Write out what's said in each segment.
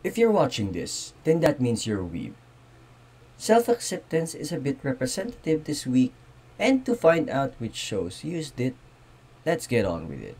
If you're watching this, then that means you're a weeb. Self-acceptance is a bit representative this week, and to find out which shows used it, let's get on with it.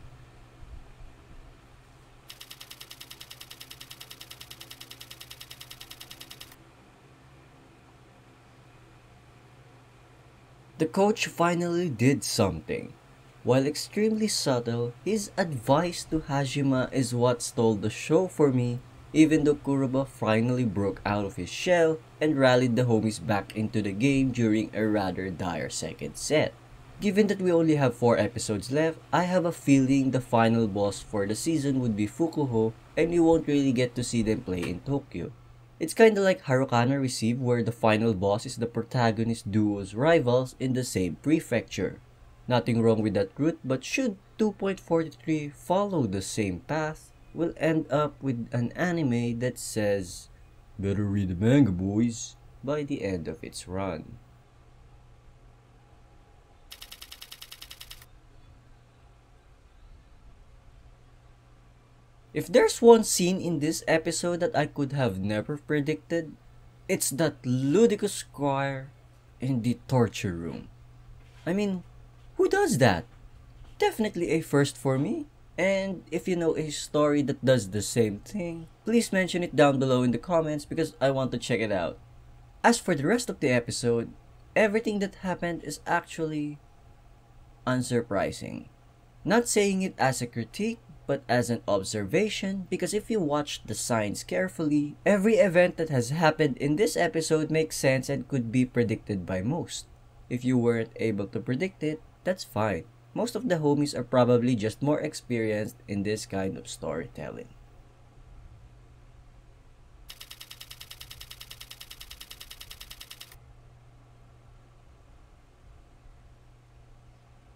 The coach finally did something. While extremely subtle, his advice to Hajima is what stole the show for me, even though Kuroba finally broke out of his shell and rallied the homies back into the game during a rather dire second set. Given that we only have 4 episodes left, I have a feeling the final boss for the season would be Fukuho and we won't really get to see them play in Tokyo. It's kinda like Harukana Receive where the final boss is the protagonist duo's rivals in the same prefecture. Nothing wrong with that route, but should 2.43 follow the same path, we'll end up with an anime that says, "Better read the manga, boys," by the end of its run. If there's one scene in this episode that I could have never predicted, it's that ludicrous choir in the torture room. I mean, who does that? Definitely a first for me. And if you know a story that does the same thing, please mention it down below in the comments because I want to check it out. As for the rest of the episode, everything that happened is actually unsurprising. Not saying it as a critique, but as an observation, because if you watch the signs carefully, every event that has happened in this episode makes sense and could be predicted by most. If you weren't able to predict it, that's fine. Most of the homies are probably just more experienced in this kind of storytelling.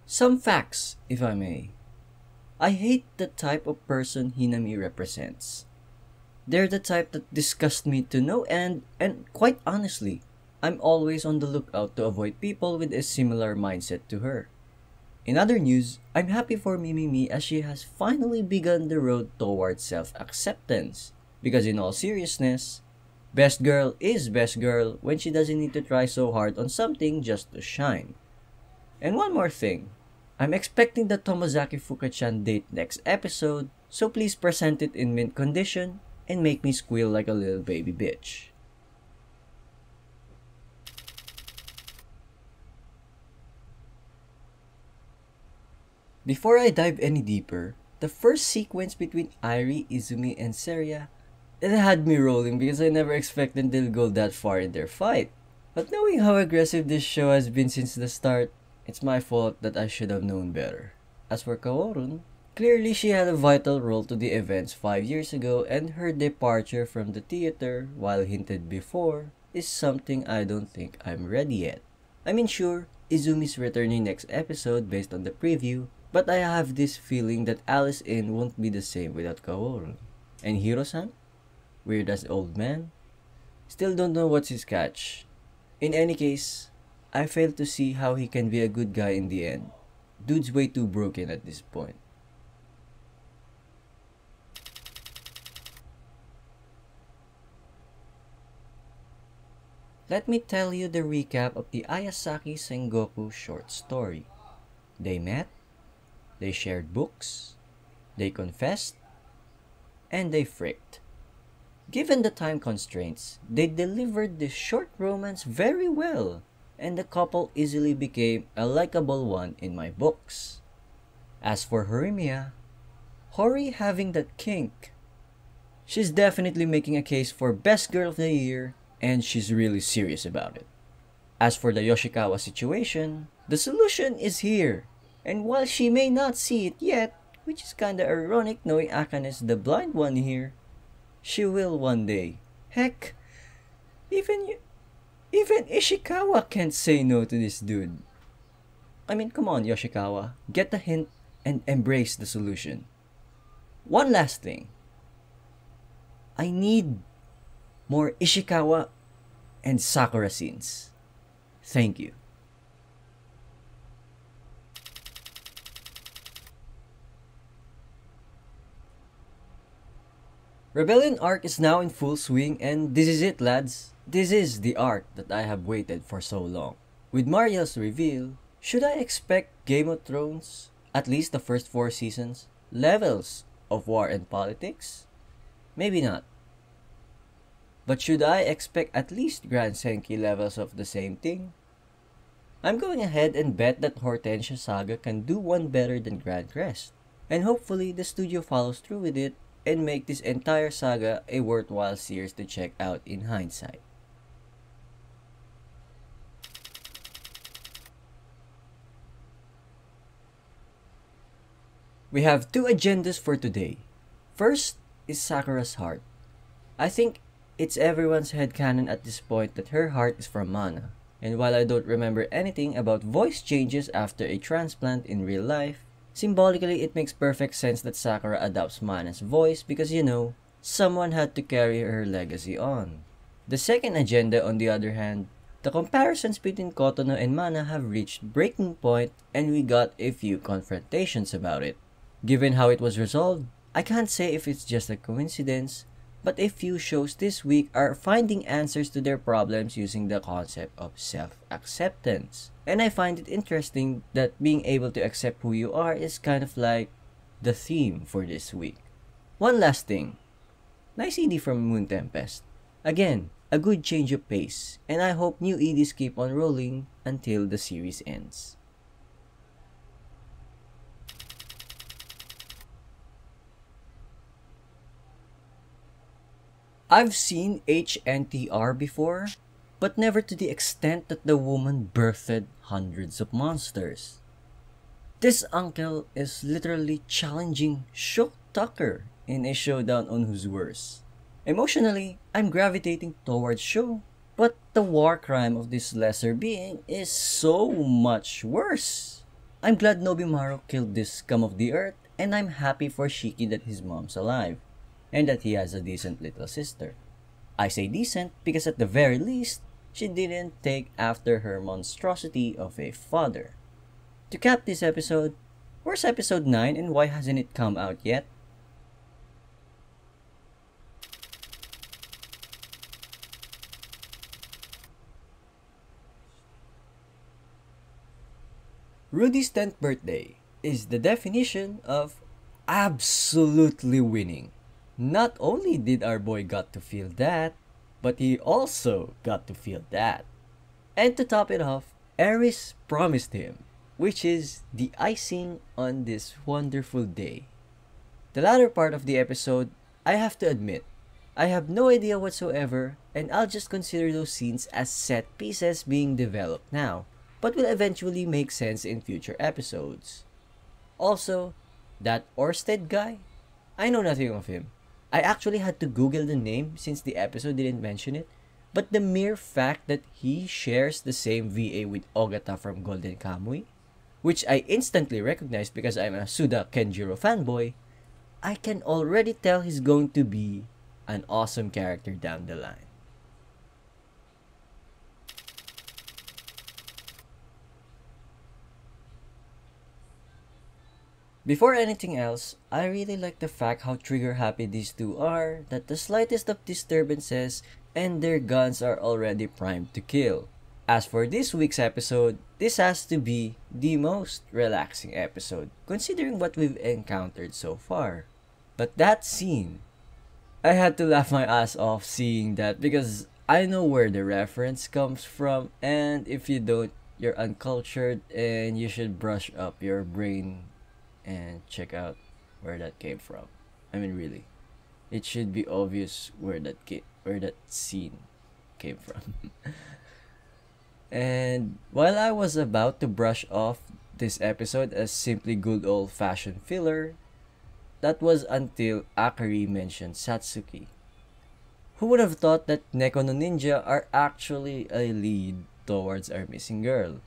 Some facts, if I may. I hate the type of person Hinami represents. They're the type that disgust me to no end, and quite honestly, I'm always on the lookout to avoid people with a similar mindset to her. In other news, I'm happy for Mimimi as she has finally begun the road towards self-acceptance. Because in all seriousness, best girl is best girl when she doesn't need to try so hard on something just to shine. And one more thing. I'm expecting the Tomozaki Fuka-chan date next episode, so please present it in mint condition and make me squeal like a little baby bitch. Before I dive any deeper, the first sequence between Airi, Izumi, and Seria, it had me rolling because I never expected they'll go that far in their fight. But knowing how aggressive this show has been since the start, it's my fault that I should have known better. As for Kaorun, clearly she had a vital role to the events 5 years ago and her departure from the theater, while hinted before, is something I don't think I'm ready yet. I mean sure, Izumi's returning next episode based on the preview, but I have this feeling that Alice In won't be the same without Kaorun. And Hiro-san? Weird as old man? Still don't know what's his catch. In any case, I fail to see how he can be a good guy in the end. Dude's way too broken at this point. Let me tell you the recap of the Ayasaki Sengoku short story. They met, they shared books, they confessed, and they fricked. Given the time constraints, they delivered this short romance very well, and the couple easily became a likable one in my books. As for Horimiya, Hori having that kink, she's definitely making a case for Best Girl of the Year, and she's really serious about it. As for the Yoshikawa situation, the solution is here, and while she may not see it yet, which is kinda ironic knowing Akane's the blind one here, she will one day. Heck, even Ishikawa can't say no to this dude. I mean, come on, Yoshikawa. Get the hint and embrace the solution. One last thing. I need more Ishikawa and Sakura scenes. Thank you. Rebellion arc is now in full swing, and this is it, lads. This is the arc that I have waited for so long. With Mariel's reveal, should I expect Game of Thrones, at least the first 4 seasons, levels of war and politics? Maybe not. But should I expect at least Grand Senki levels of the same thing? I'm going ahead and bet that Hortensia Saga can do one better than Grand Crest. And hopefully the studio follows through with it and make this entire saga a worthwhile series to check out in hindsight. We have 2 agendas for today. First is Sakura's heart. I think it's everyone's headcanon at this point that her heart is from Mana. And while I don't remember anything about voice changes after a transplant in real life, symbolically it makes perfect sense that Sakura adopts Mana's voice because, someone had to carry her legacy on. The second agenda, on the other hand, the comparisons between Kotono and Mana have reached breaking point and we got a few confrontations about it. Given how it was resolved, I can't say if it's just a coincidence, but a few shows this week are finding answers to their problems using the concept of self-acceptance. And I find it interesting that being able to accept who you are is kind of like the theme for this week. One last thing. Nice ED from Moon Tempest. Again, a good change of pace, and I hope new EDs keep on rolling until the series ends. I've seen HNTR before, but never to the extent that the woman birthed hundreds of monsters. This uncle is literally challenging Shook Tucker in a showdown on who's worse. Emotionally, I'm gravitating towards Sho, but the war crime of this lesser being is so much worse. I'm glad Nobimaru killed this scum of the earth, and I'm happy for Shiki that his mom's alive, and that he has a decent little sister. I say decent because at the very least, she didn't take after her monstrosity of a father. To cap this episode, where's episode 9 and why hasn't it come out yet? Rudy's 10th birthday is the definition of absolutely winning. Not only did our boy got to feel that, but he also got to feel that. And to top it off, Eris promised him, which is the icing on this wonderful day. The latter part of the episode, I have to admit, I have no idea whatsoever, and I'll just consider those scenes as set pieces being developed now, but will eventually make sense in future episodes. Also, that Orsted guy, I know nothing of him. I actually had to Google the name since the episode didn't mention it, but the mere fact that he shares the same VA with Ogata from Golden Kamuy, which I instantly recognized because I'm a Suda Kenjiro fanboy, I can already tell he's going to be an awesome character down the line. Before anything else, I really like the fact how trigger happy these two are, that the slightest of disturbances and their guns are already primed to kill. As for this week's episode, this has to be the most relaxing episode, considering what we've encountered so far. But that scene, I had to laugh my ass off seeing that because I know where the reference comes from, and if you don't, you're uncultured and you should brush up your brain and check out where that came from. I mean, really, it should be obvious where that scene came from. And while I was about to brush off this episode as simply good old-fashioned filler, that was until Akari mentioned Satsuki. Who would have thought that Neko no Ninja are actually a lead towards our missing girl?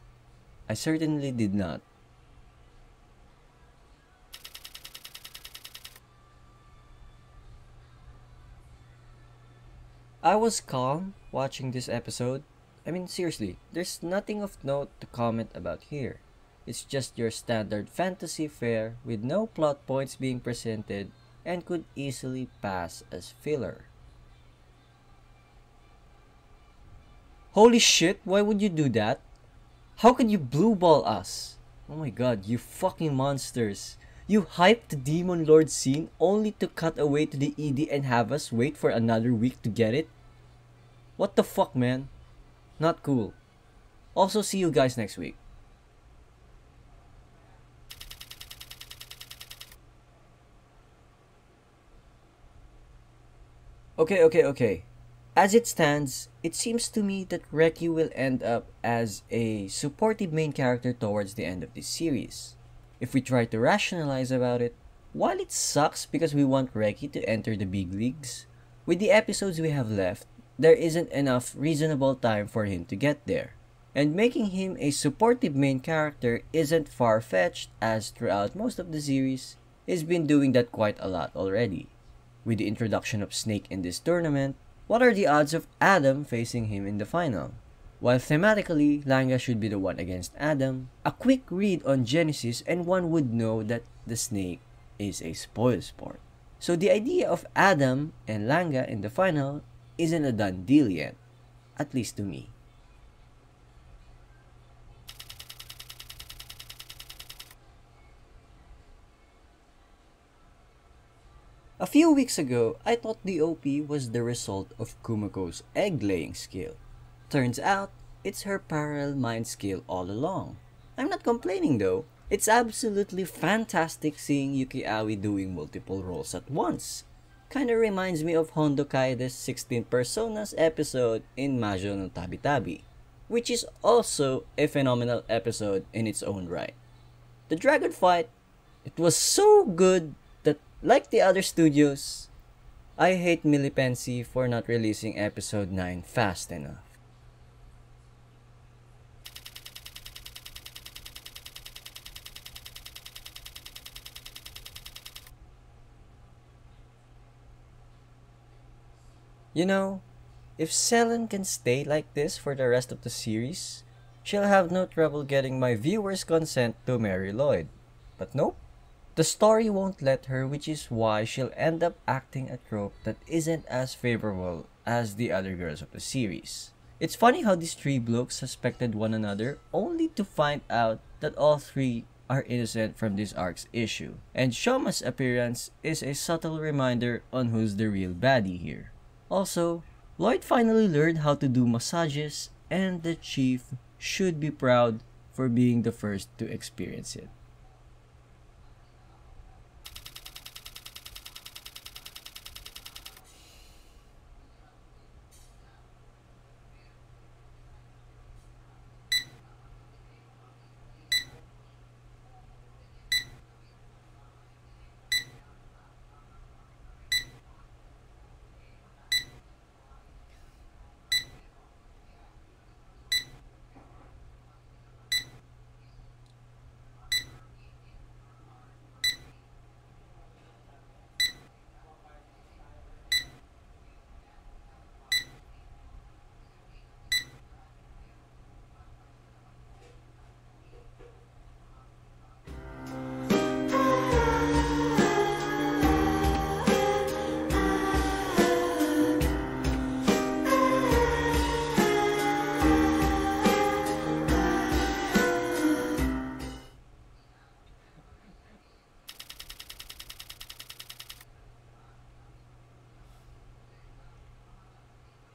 I certainly did not. I was calm watching this episode. I mean, seriously, there's nothing of note to comment about here. It's just your standard fantasy fare with no plot points being presented and could easily pass as filler. Holy shit, why would you do that? How could you blue ball us? Oh my god, you fucking monsters. You hyped the Demon Lord scene only to cut away to the ED and have us wait for another week to get it? What the fuck, man? Not cool. Also, see you guys next week. Okay. As it stands, it seems to me that Reki will end up as a supportive main character towards the end of this series. If we try to rationalize about it, while it sucks because we want Reki to enter the big leagues, with the episodes we have left, there isn't enough reasonable time for him to get there. And making him a supportive main character isn't far-fetched, as throughout most of the series, he's been doing that quite a lot already. With the introduction of Snake in this tournament, what are the odds of Adam facing him in the final? While thematically, Langa should be the one against Adam, a quick read on Genesis and one would know that the Snake is a spoilsport. So the idea of Adam and Langa in the final isn't a done deal yet, at least to me. A few weeks ago, I thought the OP was the result of Kumako's egg-laying skill. Turns out, it's her parallel mind skill all along. I'm not complaining though. It's absolutely fantastic seeing Yuki Aoi doing multiple roles at once. Kinda reminds me of Hondo Kaede's 16 Personas episode in Majo no Tabi Tabi, which is also a phenomenal episode in its own right. The dragon fight, it was so good that, like the other studios, I hate Milipensi for not releasing episode 9 fast enough. You know, if Seiin can stay like this for the rest of the series, she'll have no trouble getting my viewers' consent to marry Lloyd. But nope, the story won't let her, which is why she'll end up acting a trope that isn't as favorable as the other girls of the series. It's funny how these three blokes suspected one another only to find out that all three are innocent from this arc's issue. And Shoma's appearance is a subtle reminder on who's the real baddie here. Also, Lloyd finally learned how to do massages, and the chief should be proud for being the first to experience it.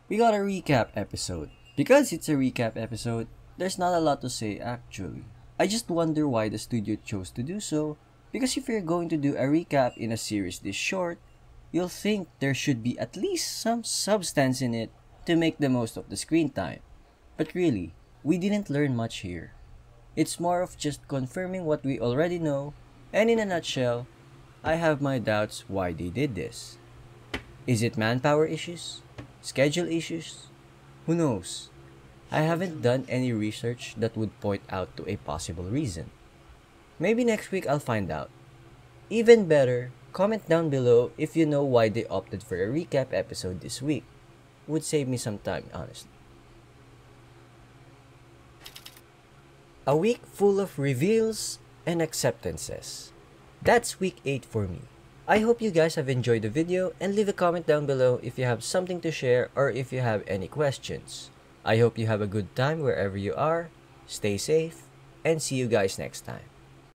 We got a recap episode. Because it's a recap episode, there's not a lot to say actually. I just wonder why the studio chose to do so, because if you're going to do a recap in a series this short, you'll think there should be at least some substance in it to make the most of the screen time. But really, we didn't learn much here. It's more of just confirming what we already know, and in a nutshell, I have my doubts why they did this. Is it manpower issues? Schedule issues? Who knows? I haven't done any research that would point out to a possible reason. Maybe next week I'll find out. Even better, comment down below if you know why they opted for a recap episode this week. Would save me some time, honestly. A week full of reveals and acceptances. That's week 8 for me. I hope you guys have enjoyed the video, and leave a comment down below if you have something to share or if you have any questions. I hope you have a good time wherever you are, stay safe, and see you guys next time.